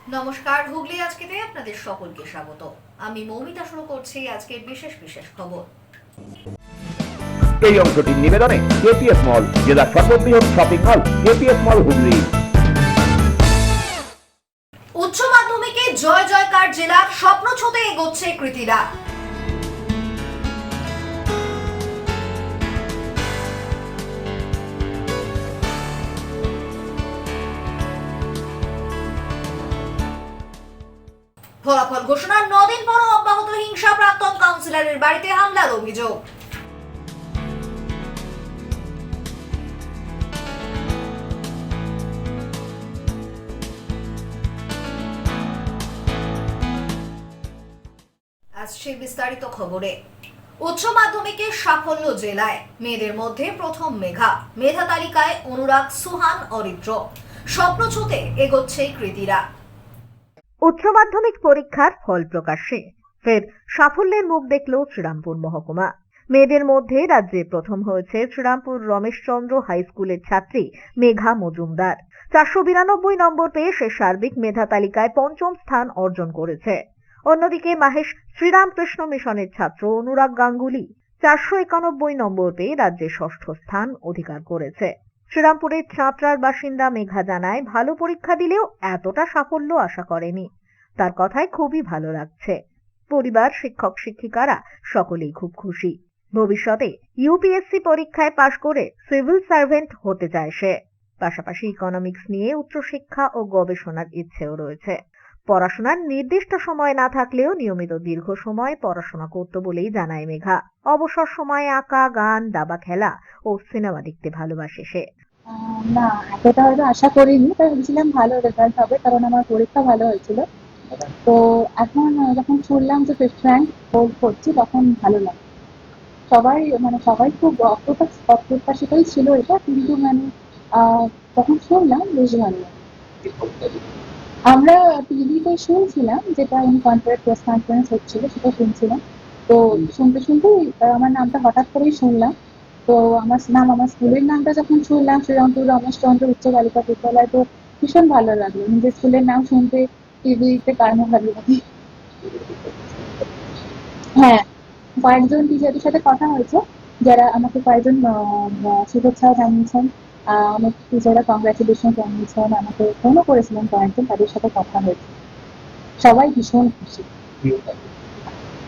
নমস্কার, হুগলি আজকেতে আপনাদের সকলকে স্বাগত। আমি মৌমিতা শুরু করছি আজকের বিশেষ বিশেষ খবর। এই অংশটির নিবেদনে কেপিএস মল, জেলার সর্ববৃহৎ শপিং মল কেপিএস মল হুগলি। উচ্চ মাধ্যমিকে জয় জয়কার জেলার স্বপ্ন ছোঁতে এগোচ্ছে কৃতীরা। ফলাফল ঘোষণার 9 দিন পরও অব্যাহত হিংসা, প্রাক্তন কাউন্সিলরের বাড়িতে হামলার অভিযোগ। আসছে বিস্তারিত খবরে। উচ্চ মাধ্যমিকের সাফল্য জেলায়, মেয়েদের মধ্যে প্রথম মেধা তালিকায় অনুরাগ, সুহান, অরিত্র। স্বপ্ন ছুঁতে এগোচ্ছে কৃতীরা। উচ্চ মাধ্যমিক পরীক্ষার ফল প্রকাশে ফের সাফল্যের মুখ দেখল শ্রীরামপুর মহকুমা। মেয়েদের মধ্যে রাজ্যে প্রথম হয়েছে শ্রীরামপুর রমেশচন্দ্র হাই স্কুলের ছাত্রী মেঘা মজুমদার। 492 নম্বর পেয়ে সে সার্বিক মেধা তালিকায় পঞ্চম স্থান অর্জন করেছে। অন্যদিকে মাহেশ শ্রীরামকৃষ্ণ মিশনের ছাত্র অনুরাগ গাঙ্গুলি 491 নম্বর পেয়ে রাজ্যে ষষ্ঠ স্থান অধিকার করেছে। শ্রীরামপুরের চাঁতরার বাসিন্দা মেঘা জানায়, ভালো পরীক্ষা দিলেও এতটা সাফল্য আশা করেনি। তার কথায় খুবই ভালো লাগছে। পরিবার, শিক্ষক শিক্ষিকারা সকলেই খুব খুশি। ভবিষ্যতে ইউপিএসসি পরীক্ষায় পাশ করে সিভিল সার্ভেন্ট হতে চায় সে। পাশাপাশি ইকোনমিক্স নিয়ে উচ্চশিক্ষা ও গবেষণার ইচ্ছেও রয়েছে। পড়াশোনার নির্দিষ্ট সময় না থাকলেও নিয়মিত দীর্ঘ সময় পড়াশোনা করত বলেই জানায় মেঘা। অবসর সময়ে আঁকা, গান, দাবা খেলা ও সিনেমা দেখতে ভালোবাসে সে। না, এতটা হয়তো আশা করিনি। তাই ভেবেছিলাম ভালো রেজাল্ট হবে, কারণ আমার পরীক্ষা ভালো হয়েছিল। তো এখন যখন শুনলাম যে 5th র্যাঙ্ক হোল্ড করছি, তখন ভালো লাগে। সবাই খুব অপ্রত্যাশিতই ছিল এটা, কিন্তু তখন শুনলাম বেশ ভালো লাগে। আমরা টিভিতে শুনছিলাম, যেটা কনফারেন্স প্রেস কনফারেন্স হচ্ছিল সেটা শুনছিলাম। তো শুনতেই আমার নামটা হঠাৎ করেই শুনলাম। তো আমার স্কুলের নামটা যখন শুনলাম, শ্রীরামপুর রমেশচন্দ্র উচ্চ বালিকা বিদ্যালয়, তো ভীষণ ভালো লাগলো। নিজের স্কুলের নাম শুনতে টিভিতে কার না ভালো লাগে। হ্যাঁ, কয়েকজন টিচারদের সাথে কথা হয়েছে, যারা আমাকে কয়েকজন শুভেচ্ছা জানিয়েছেন। অনেক টিচাররা কংগ্রাচুলেশন জানিয়েছেন, আমাকে ফোনও করেছিলেন কয়েকজন, তাদের সাথে কথা হয়েছে। সবাই ভীষণ খুশি।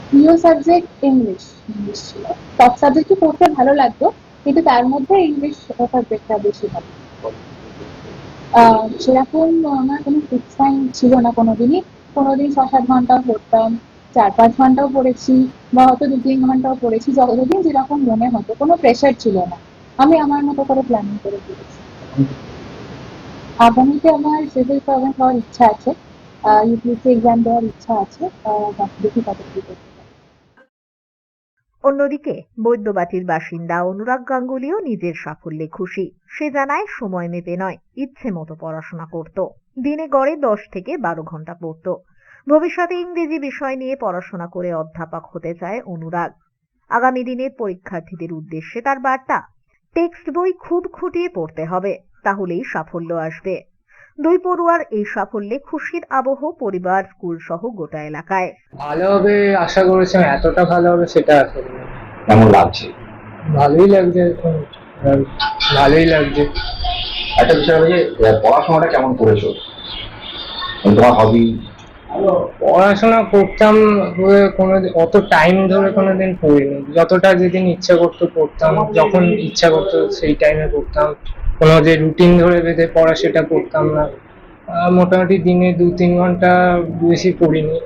প্রিয় সাবজেক্ট ইংলিশ ছিল। সব সাবজেক্টই পড়তে ভালো লাগতো, কিন্তু তার মধ্যে ইংলিশ সাবজেক্টটা বেশি ভালো। সেরকম আমার কোনো ফিক্স টাইম ছিল না কোনোদিনই। কোনোদিন 6-7 ঘন্টাও পড়তাম, 4-5 ঘন্টাও পড়েছি, বা হয়তো 2-3 ঘন্টাও পড়েছি। যতদিন যেরকম মনে হতো, কোনো প্রেশার ছিল না। আমি আমার মতো করে প্ল্যানিং করে পড়েছি। আগামীতে আমার সিভিল সার্ভেন্ট হওয়ার ইচ্ছা আছে, ইউপিএসসি এক্সাম দেওয়ার ইচ্ছা আছে। দেখি কতটুকু করতে পারি। অন্যদিকে বৈদ্যবাটির বাসিন্দা অনুরাগ গাঙ্গুলিও নিজের সাফল্যে খুশি। সে জানায়, সময় মেপে নয়, ইচ্ছে মতো পড়াশোনা করত। দিনে গড়ে 10 থেকে 12 ঘন্টা পড়ত। ভবিষ্যতে ইংরেজি বিষয় নিয়ে পড়াশোনা করে অধ্যাপক হতে চায় অনুরাগ। আগামী দিনের পরীক্ষার্থীদের উদ্দেশ্যে তার বার্তা, টেক্সট বই খুব খুঁটিয়ে পড়তে হবে, তাহলেই সাফল্য আসবে। দুই পড়ুয়ার এই সাফল্যে খুশির আবহ পরিবার, স্কুল সহ গোটা এলাকায়। ভালো হবে আশা করেছিলাম, এতটা ভালো হবে সেটা আসলে না। কেমন লাগছে? ভালোই লাগছে এখন, ভালোই লাগছে। একটা বিষয় হলো যে পড়াশোনাটা কেমন করেছো, তোমার হবি? পড়াশোনা করতাম, কোনো অত টাইম ধরে কোনোদিন পড়িনি। যতটা যেদিন ইচ্ছা করতো পড়তাম, যখন ইচ্ছা করতো সেই টাইমে পড়তাম। কোনো যে রুটিন ধরে বেঁধে পড়া সেটা পড়তাম না। মোটামুটি দিনে 2-3 ঘন্টা, বেশি পড়িনি।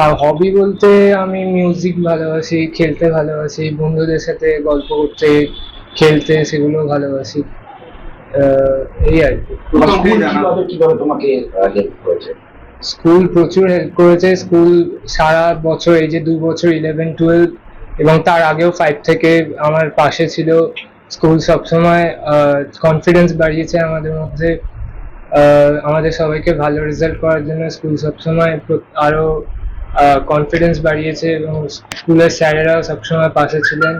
আর হবি বলতে আমি মিউজিক ভালোবাসি, খেলতে ভালোবাসি, বন্ধুদের সাথে গল্প করতে, খেলতে, সেগুলো ভালোবাসি। এই আর কি। কিভাবে তোমাকে হেল্প করেছে? স্কুল প্রচুর হেল্প করেছে। স্কুল সারা বছর, এই যে 2 বছর 11-12 এবং তার আগেও 5 থেকে আমার পাশে ছিল। স্কুল সবসময় কনফিডেন্স বাড়িয়েছে আমাদের মধ্যে। আমাদের সবাইকে ভালো রেজাল্ট করার জন্য স্কুল সবসময় আরো কনফিডেন্স বাড়িয়েছে, এবং স্কুলের স্যারেরাও সবসময় পাশে ছিলেন।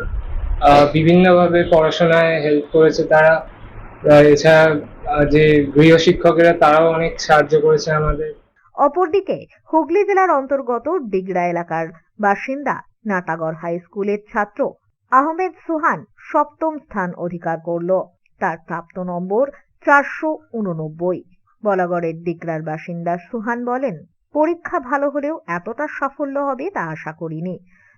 বিভিন্নভাবে পড়াশোনায় হেল্প করেছে তারা। এছাড়া যে গৃহশিক্ষকেরা তারাও অনেক সাহায্য করেছে আমাদের। অপরদিকে হুগলি জেলার অন্তর্গত ডিগড়া এলাকার বাসিন্দা নাটাগড় হাই স্কুলের ছাত্র আহমেদ সুহান সপ্তম স্থান অধিকার করল। তার প্রাপ্ত নম্বর 489। বলাগড়ের ডিগড়ার বাসিন্দা সুহান বলেন, পরীক্ষা ভালো হলেও এতটা সাফল্য হবে তা আশা করিনি।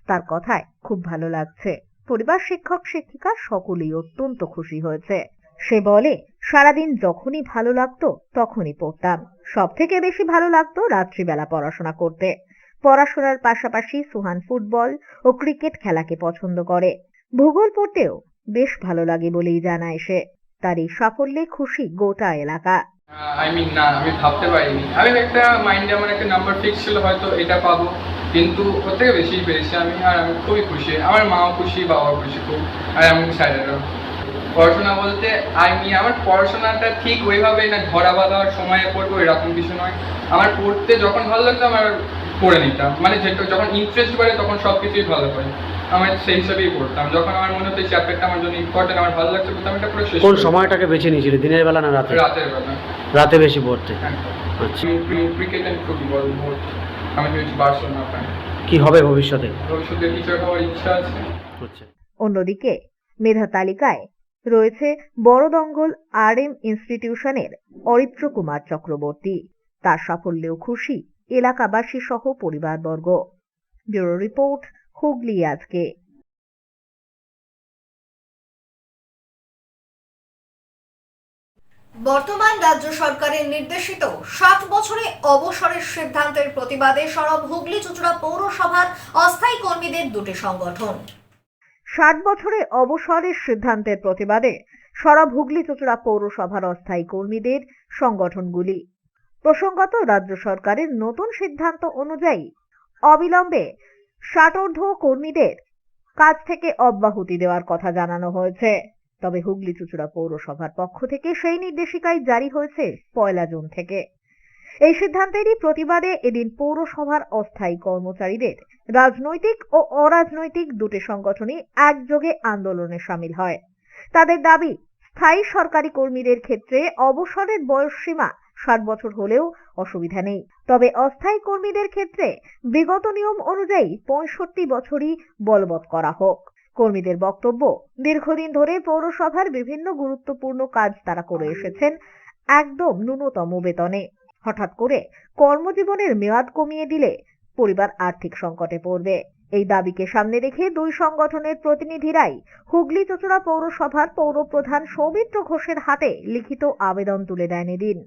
তার কথায় খুব ভালো লাগছে। পরিবার, শিক্ষক শিক্ষিকা সকলেই অত্যন্ত খুশি হয়েছে। সে বলে, সারাদিন যখনই ভালো লাগতো তখনই পড়তাম। সব থেকে বেশি ভালো লাগতো রাত্রিবেলা পড়াশোনা করতে। পড়াশোনার পাশাপাশি সুহান ফুটবল ও ক্রিকেট খেলাকে পছন্দ করে। ভূগোল পড়তেও বেশ ভালো লাগে বলেই জানায় সে। তার এই সাফল্যে খুশি গোটা এলাকা। না, আমি ভাবতে পারিনি। আমি একটা মাইন্ডে আমার একটা নাম্বার ফিক্স ছিল, হয়তো এটা পাবো, কিন্তু ওর থেকে বেশি পেয়েছি আমি। আর আমি খুবই খুশি, আমার মাও খুশি, বাবাও খুশি খুব, আর আমি স্যারেরাও। পড়াশোনা বলতে আমার পড়াশোনাটা ঠিক ওইভাবে না ধরা বাঁধার সময়ে পড়বো এরকম কিছু নয়। আমার পড়তে যখন ভালো লাগতো আমার পড়ে নিতাম, মানে যেটা যখন ইন্টারেস্ট বাড়ে তখন সব কিছুই ভালো হয়। আমার সেই হিসাবেই পড়তাম। যখন আমার মনে হতো এই চ্যাপ্টারটা আমার জন্য ইম্পর্টেন্ট, আমার ভালো লাগছে পড়তে, আমি এটা পুরো শেষ। কোন সময়টাকে বেছে নিয়েছিলে, দিনের বেলা না রাতে? রাতের বেলা। রাতে বেশি পড়তে। হ্যাঁ, আচ্ছা, ক্রিকেট অ্যান্ড ফুটবল মোট। আমি হচ্ছে বার্সেলোনা ফ্যান। কি হবে ভবিষ্যতে? ভবিষ্যতে টিচার হওয়ার ইচ্ছা আছে। হচ্ছে। অন্যদিকে মেধা তালিকায় রয়েছে বড়দঙ্গল RM ইনস্টিটিউশনের অরিত্র কুমার চক্রবর্তী। তার সাফল্যেও খুশি এলাকাবাসী সহ পরিবারবর্গ। ব্যুরো রিপোর্ট, হুগলি আজকে। বর্তমান রাজ্য সরকারের নির্দেশিত 60 বছরে অবসরের সিদ্ধান্তের প্রতিবাদে সরব হুগলি চুঁচুড়া পৌরসভার অস্থায়ী কর্মীদের দুটি সংগঠন। 60 বছরে অবসরের সিদ্ধান্তের প্রতিবাদে সরব হুগলি চুঁচুড়া পৌরসভার অস্থায়ী কর্মীদের সংগঠনগুলি। প্রসঙ্গত, রাজ্য সরকারের নতুন সিদ্ধান্ত অনুযায়ী অবিলম্বে 60 কর্মীদের কাজ থেকে অব্যাহতি দেওয়ার কথা জানানো হয়েছে। তবে হুগলি চুঁচুড়া পৌরসভার পক্ষ থেকে সেই নির্দেশিকাই জারি হয়েছে 1 জুন থেকে। এই সিদ্ধান্তেরই প্রতিবাদে এদিন পৌরসভার অস্থায়ী কর্মচারীদের রাজনৈতিক ও অরাজনৈতিক দুটি সংগঠনই একযোগে আন্দোলনে সামিল হয়। তাদের দাবি, স্থায়ী সরকারি কর্মীদের ক্ষেত্রে অবসরের বয়সসীমা 60 বছর হলেও অসুবিধা নেই। তবে অস্থায়ী কর্মীদের ক্ষেত্রে বিগত নিয়ম অনুযায়ী 65 বছরই বলবৎ করা হোক। কর্মীদের বক্তব্য, দীর্ঘদিন ধরে পৌরসভার বিভিন্ন গুরুত্বপূর্ণ কাজ তারা করে এসেছেন একদম ন্যূনতম বেতনে। হঠাৎ করে কর্মজীবনের মেয়াদ কমিয়ে দিলে পরিবার আর্থিক সংকটে পড়বে। এই দাবিকে সামনে রেখে দুই সংগঠনের প্রতিনিধিরাই হুগলি চুঁচুড়া পৌরসভার পৌরপ্রধান সৌমিত্র ঘোষের হাতে লিখিত আবেদন তুলে দেন এদিন।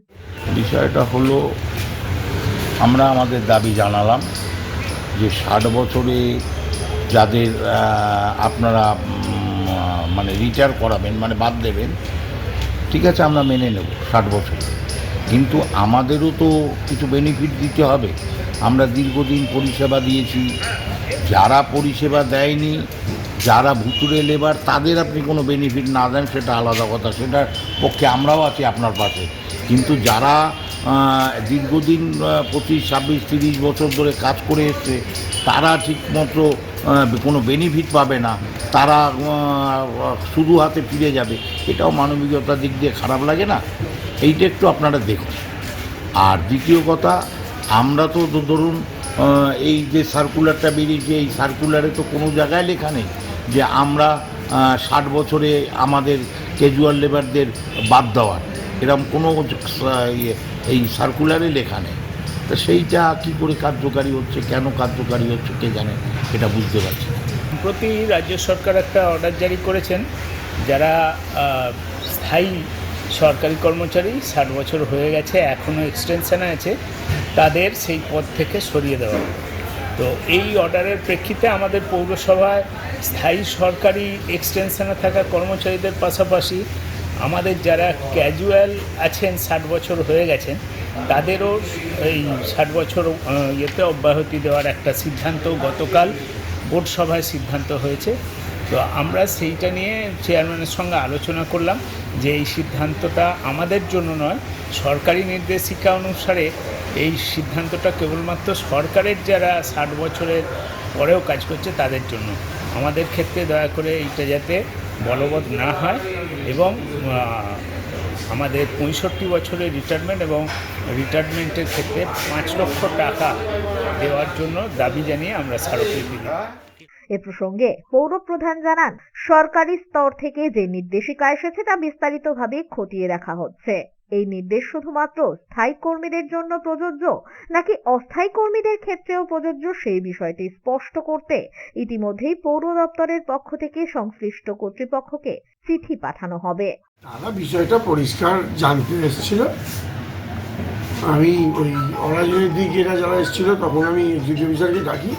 বিষয়টা হলো, আমরা আমাদের দাবি জানালাম যে 60 বছরে যাদের আপনারা মানে রিটায়ার করাবেন, মানে বাদ দেবেন, ঠিক আছে, আমরা মেনে নেব 60 বছর, কিন্তু আমাদেরও তো কিছু বেনিফিট দিতে হবে। আমরা দীর্ঘদিন পরিষেবা দিয়েছি, যারা পরিষেবা দেয়নি, যারা ভুতুরে লেবার, তাদের আপনি কোনো বেনিফিট না দেন সেটা আলাদা কথা, সেটার পক্ষে আমরাও আছি আপনার পাশে। কিন্তু যারা দীর্ঘদিন 25, 26, 30 বছর ধরে কাজ করে এসছে, তারা ঠিকমতো কোনো বেনিফিট পাবে না, তারা শুধু হাতে ফিরে যাবে, এটাও মানবিকতার দিক দিয়ে খারাপ লাগে না? এইটা একটু আপনারা দেখুন। আর দ্বিতীয় কথা, আমরা তো ধরুন এই যে সার্কুলারটা বেরিয়েছে, এই সার্কুলারে তো কোনো জায়গায় লেখা নেই যে আমরা 60 বছরে আমাদের ক্যাজুয়াল লেবারদের বাদ দেওয়ার, এরকম কোনো এই সার্কুলারে লেখা নেই। তো সেইটা কী করে কার্যকারী হচ্ছে, কেন কার্যকারী হচ্ছে কে জানে, এটা বুঝতে পারছি না। সম্প্রতি রাজ্য সরকার একটা অর্ডার জারি করেছেন, যারা স্থায়ী সরকারি কর্মচারী 60 বছর হয়ে গেছে, এখনও এক্সটেনশানে আছে, তাদের সেই পদ থেকে সরিয়ে দেওয়া। তো এই অর্ডারের প্রেক্ষিতে আমাদের পৌরসভায় স্থায়ী সরকারি এক্সটেনশানে থাকা কর্মচারীদের পাশাপাশি আমাদের যারা ক্যাজুয়াল আছেন 60 বছর হয়ে গেছেন, তাদেরও এই 60 বছর ইয়েতে অব্যাহতি দেওয়ার একটা সিদ্ধান্ত গতকাল বোর্ড সভায় সিদ্ধান্ত হয়েছে। তো আমরা সেইটা নিয়ে চেয়ারম্যানের সঙ্গে আলোচনা করলাম যে এই সিদ্ধান্তটা আমাদের জন্য নয়, সরকারি নির্দেশিকা অনুসারে এই সিদ্ধান্তটা কেবলমাত্র সরকারের যারা 60 বছরের পরেও কাজ করছে তাদের জন্য। আমাদের ক্ষেত্রে দয়া করে এইটা যাতে বলবৎ না হয় এবং আমাদের 65 বছরের রিটায়ারমেন্ট এবং রিটায়ারমেন্টের ক্ষেত্রে 5 লক্ষ টাকা দেওয়ার জন্য দাবি জানিয়ে আমরা স্মারকলিপি দিই। এ প্রসঙ্গে পৌর প্রধান জানান, সরকারি স্তর থেকে যে নির্দেশিকা এসেছে তা বিস্তারিতভাবে খতিয়ে দেখা হচ্ছে। এই নির্দেশ শুধুমাত্র স্থায়ী কর্মীদের জন্য প্রযোজ্য নাকি অস্থায়ী কর্মীদের ক্ষেত্রেও প্রযোজ্য সেই বিষয়টি স্পষ্ট করতে ইতিমধ্যেই পৌর দপ্তরের পক্ষ থেকে সংশ্লিষ্ট কর্তৃপক্ষকে চিঠি পাঠানো হবে। তারা বিষয়টা পরিষ্কার জানতে এসেছিল। আমি ওই অরাজনের দিকে যারা এসেছিল তখন আমি এক্সিকিউটিভ অফিসারকে ডাকি।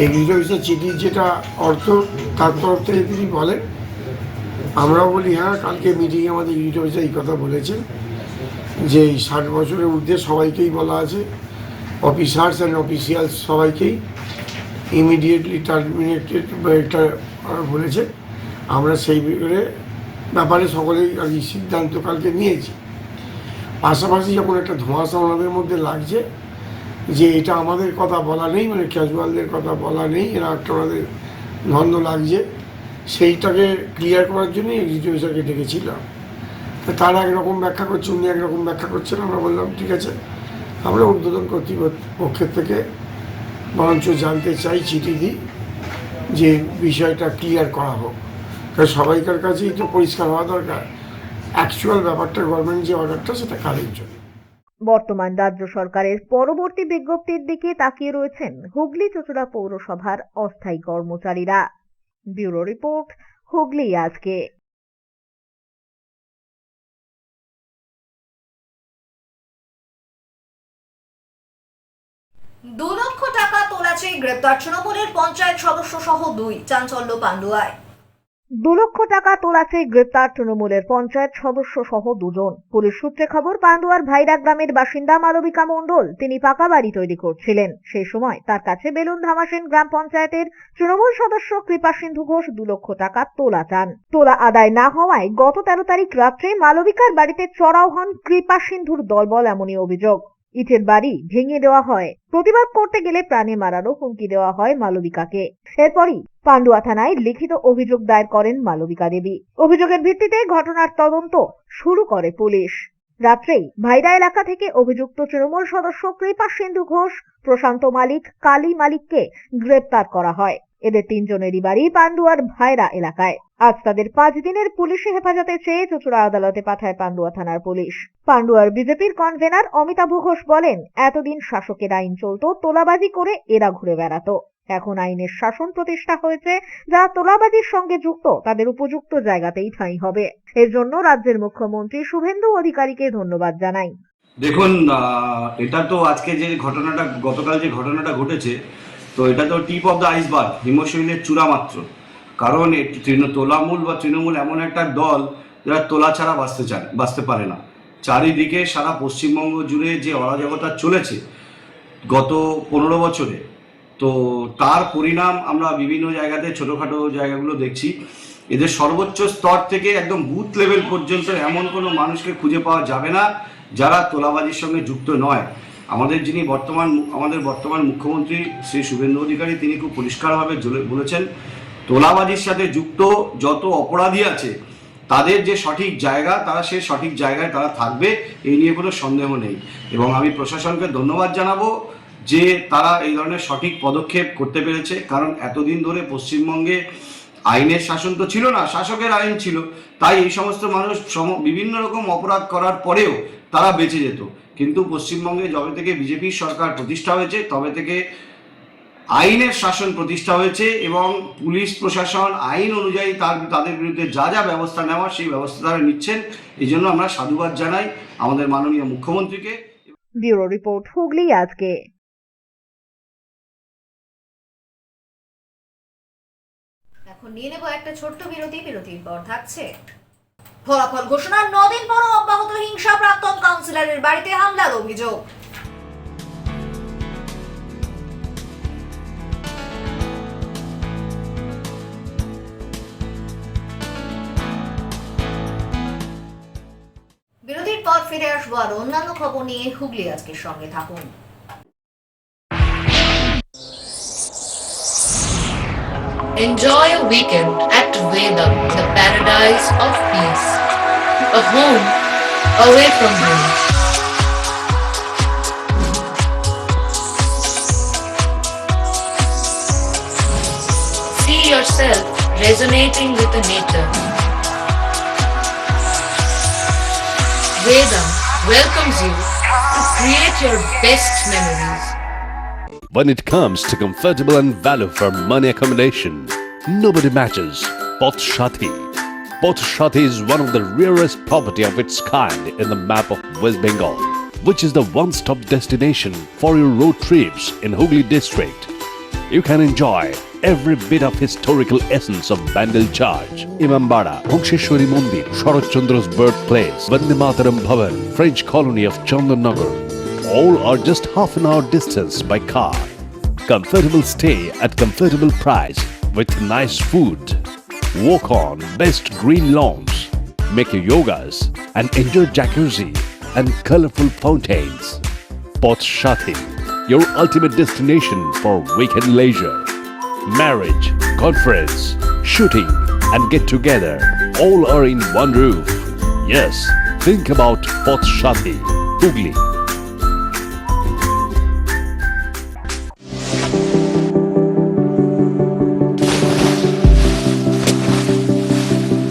এক্সিকিউটিভ অফিসার চিঠির যেটা অর্থ তার তরফ থেকে তিনি বলেন, আমরাও বলি হ্যাঁ, কালকে মিটিংয়ে আমাদের এক্সিকিউটিভ অফিসার এই কথা বলেছেন যে 60 বছরের ঊর্ধ্বে সবাইকেই বলা আছে, অফিসার্স অ্যান্ড অফিসিয়ালস সবাইকেই ইমিডিয়েটলি টার্মিনেটেড এটা বলেছে। আমরা সেই ব্যাপারে সকলেই আর কি সিদ্ধান্ত কালকে নিয়েছি। পাশাপাশি যখন একটা ধোঁয়াশা ওনাদের মধ্যে লাগছে যে এটা আমাদের কথা বলা নেই, মানে ক্যাজুয়ালদের কথা বলা নেই, এরা একটা ওনাদের দ্বন্দ্ব লাগছে, সেইটাকে ক্লিয়ার করার জন্যই এক্সিকিউটিভ অফিসারকে ডেকেছিলাম। তারা একরকম ব্যাখ্যা করছে, উনি একরকম ব্যাখ্যা করছেন। আমরা বললাম ঠিক আছে, আমরা ঊর্ধ্বতন কর্তৃপক্ষের থেকে বরঞ্চ জানতে চাই, চিঠি দিই যে বিষয়টা ক্লিয়ার করা হোক। কারণ সবাইকার কাছেই তো পরিষ্কার হওয়া দরকার অ্যাকচুয়াল ব্যাপারটা, গভর্নমেন্ট যে অর্ডারটা সেটা কারের জন্য। বর্তমান রাজ্য সরকারের পরবর্তী বিজ্ঞপ্তির দিকে তাকিয়ে রয়েছেন হুগলি চুঁচুড়া পৌরসভার অস্থায়ী কর্মচারীরা। ব্যুরো রিপোর্ট, হুগলি আজকে। 2 লক্ষ টাকা তোলাচে গ্রেপ্তার তৃণমূলের পঞ্চায়েত সদস্য সহ 2, চাঞ্চল্য পান্ডুয়ায়। 2 লক্ষ টাকা তোলাচে গ্রেপ্তার তৃণমূলের পঞ্চায়েত সদস্য সহ 2 জন। পুলিশ সূত্রে খবর, পান্ডুয়ার ভাইরা গ্রামের বাসিন্দা মালবিকা মণ্ডল তিনি পাকা বাড়ি তৈরি করছিলেন। সেই সময় তার কাছে বেলুন ধামাসেন গ্রাম পঞ্চায়েতের তৃণমূল সদস্য কৃপা সিন্ধু ঘোষ 2 লক্ষ টাকা তোলা চান। তোলা আদায় না হওয়ায় গত 13 তারিখ রাত্রে মালবিকার বাড়িতে চড়াও হন কৃপা সিন্ধুর দলবল, এমনই অভিযোগ। ইটের বাড়ি ভেঙে দেওয়া হয়, প্রতিবাদ করতে গেলে প্রাণে মারারও হুমকি দেওয়া হয় মালবিকাকে। এরপরই পান্ডুয়া থানায় লিখিত অভিযোগ দায়ের করেন মালবিকা দেবী। অভিযোগের ভিত্তিতে ঘটনার তদন্ত শুরু করে পুলিশ। রাত্রেই ভাইরা এলাকা থেকে অভিযুক্ত তৃণমূল সদস্য কৃপা সিন্ধু ঘোষ, প্রশান্ত মালিক, কালী মালিককে গ্রেপ্তার করা হয়। এদের 3 জনেরই বাড়ি পান্ডুয়ার ভাইরা এলাকায়। আজ তাদের 5 দিনের পুলিশি হেফাজতে চেয়ে চুঁচুড়া আদালতে পাঠায় পান্ডুয়া থানার পুলিশ। পান্ডুয়ার বিজেপির কনভেনার অমিতাভ ঘোষ বলেন, এতদিন শাসকের আইন চলত, তোলাবাজি করে এরা ঘুরে বেড়াতো। এখন আইনের শাসন প্রতিষ্ঠা হয়েছে, যারা তোলাবাজির সঙ্গে যুক্ত তাদের উপযুক্ত জায়গাতেই ঠাঁই হবে। এর জন্য রাজ্যের মুখ্যমন্ত্রী শুভেন্দু অধিকারীকে ধন্যবাদ জানাই। দেখুন, এটা তো আজকে যে ঘটনাটা, গতকাল যে ঘটনাটা ঘটেছে, তো এটা তো টিপ অফ দ্য আইসবার্গ, হিমশৈলের চূড়া মাত্র। কারণ তোলামূল বা তৃণমূল এমন একটা দল যারা তোলা ছাড়া বাঁচতে পারে না। চারিদিকে সারা পশ্চিমবঙ্গ জুড়ে যে অরাজকতা চলেছে গত 15 বছরে, তো তার পরিণাম আমরা বিভিন্ন জায়গাতে, ছোটোখাটো জায়গাগুলো দেখছি। এদের সর্বোচ্চ স্তর থেকে একদম বুথ লেভেল পর্যন্ত এমন কোনো মানুষকে খুঁজে পাওয়া যাবে না যারা তোলাবাজির সঙ্গে যুক্ত নয়। আমাদের বর্তমান মুখ্যমন্ত্রী শ্রী শুভেন্দু অধিকারী তিনি খুব পরিষ্কারভাবে বলেছেন, তোলাবাজির সাথে যুক্ত যত অপরাধী আছে তাদের যে সঠিক জায়গা, তারা সেই সঠিক জায়গায় তারা থাকবে, এই নিয়ে কোনো সন্দেহ নেই। এবং আমি প্রশাসনকে ধন্যবাদ জানাবো যে তারা এই ধরনের সঠিক পদক্ষেপ করতে পেরেছে। কারণ এতদিন ধরে পশ্চিমবঙ্গে আইনের শাসন তো ছিল না, শাসকের আইন ছিল, তাই এই সমস্ত মানুষ বিভিন্ন রকম অপরাধ করার পরেও তারা বেঁচে যেত। কিন্তু পশ্চিমবঙ্গে যবে থেকে বিজেপির সরকার প্রতিষ্ঠা হয়েছে তবে থেকে আইনের শাসন প্রতিষ্ঠা হয়েছে এবং পুলিশ প্রশাসন আইন অনুযায়ী তাদের বিরুদ্ধে যা যা ব্যবস্থা নেওয়া সেই ব্যবস্থা তারা নিচ্ছেন। এই জন্য আমরা সাধুবাদ জানাই আমাদের মাননীয় মুখ্যমন্ত্রীকে। ব্যুরো রিপোর্ট, হুগলি আজকে। এখন নিয়ে নেব একটা ছোট্ট বিরতি। বিরতির পর থাকছে ফলাফল ঘোষণার 9 দিন পরও অব্যাহত হিংসা, প্রাক্তন কাউন্সিলরের বাড়িতে হামলার অভিযোগ। বিরতির পর ফিরে আসবো আর অন্যান্য খবর নিয়ে। হুগলি আজকের সঙ্গে থাকুন। Enjoy a weekend at Vedam, the paradise of peace. A home away from home. See yourself resonating with the nature. Vedam welcomes you to create your best memories. When it comes to comfortable and value for money accommodation, nobody matches Pothshati. Pothshati is one of the rarest property of its kind in the map of West Bengal, which is the one-stop destination for your road trips in Hooghly district. You can enjoy every bit of historical essence of Bandel Church, Imambara, Bhongsheshwari Mandir, Sharat Chandra's birthplace, Vande Mataram Bhavan, French colony of Chandannagar. All are just half an hour distance by car. Comfortable stay at comfortable price with nice food. Walk on best green lawns, make your yogas and enjoy jacuzzi and colorful fountains. Pothshati, your ultimate destination for weekend leisure. Marriage, conference, shooting and get together all are in one roof. Yes, think about Pothshati, Hooghly.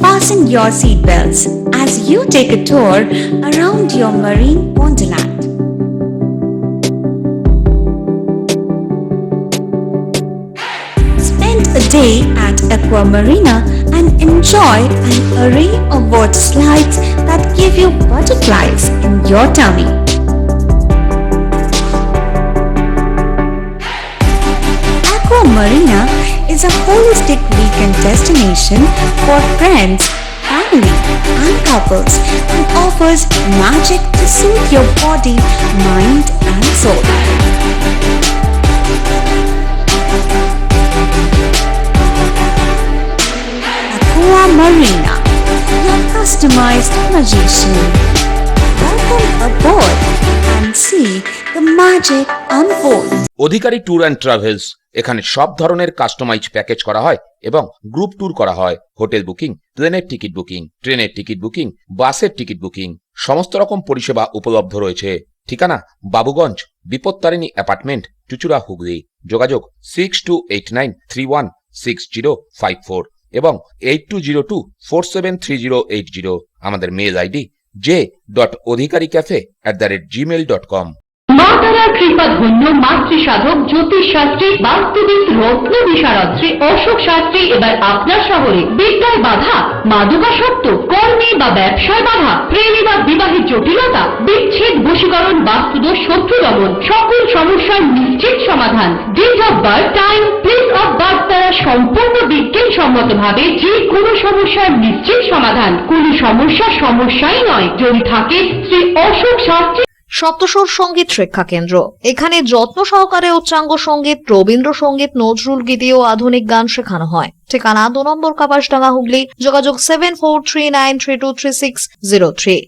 Fasten your seatbelts as you take a tour around your marine wonderland. Spend a day at Aqua Marina and enjoy an array of water slides that give you butterflies in your tummy. Aqua Marina is a holistic weekend destination for friends, family and couples and offers magic to soothe your body, mind and soul. Aqua Marina, your customized magician. Welcome aboard and see the magic unfold. Adhikari tour and travels এখানে সব ধরনের customise package করা হয় এবং group tour করা হয়। Hotel booking, প্লেনের ticket booking, ট্রেনের টিকিট বুকিং, বাসের টিকিট বুকিং, সমস্ত রকম পরিষেবা উপলব্ধ রয়েছে। ঠিকানা বাবুগঞ্জ, বিপত্তারিণী অ্যাপার্টমেন্ট, চুচুড়া, হুগলি। যোগাযোগ 6289316054 এবং 8202473080। আমাদের মেল আইডি j.odhikaricafe@gmail.com। মা তারার কৃপা ধন্য মাতৃ সাধক জ্যোতিষ শাস্ত্রী, বাস্তুবিদ, রত্ন বিশারদ অশোক শাস্ত্রী এবার আপনার শহরে। বিদ্যায় বাধা, মাদকাসক্ত, কর্মে বা ব্যবসায় বাধা, প্রেমে বা বিবাহের জটিলতা, বিচ্ছেদ, বশীকরণ, বাস্তুদোষ, শত্রু দমন, সকল সমস্যার নিশ্চিত সমাধান। Date of birth, time, place of birth দ্বারা সম্পূর্ণ বিজ্ঞানসম্মত ভাবে যে কোনো সমস্যার নিশ্চিত সমাধান। কোনো সমস্যাই নয় যদি থাকে শ্রী অশোক শাস্ত্রী। সপ্তস্বর সঙ্গীত শিক্ষা কেন্দ্র। এখানে যত্ন সহকারে উচ্চাঙ্গ সঙ্গীত, রবীন্দ্রসঙ্গীত, নজরুল গীতি ও আধুনিক গান শেখানো হয়। ঠিকানা 2 নম্বর কাপাসডাঙ্গা, হুগলি। যোগাযোগ 7439323603।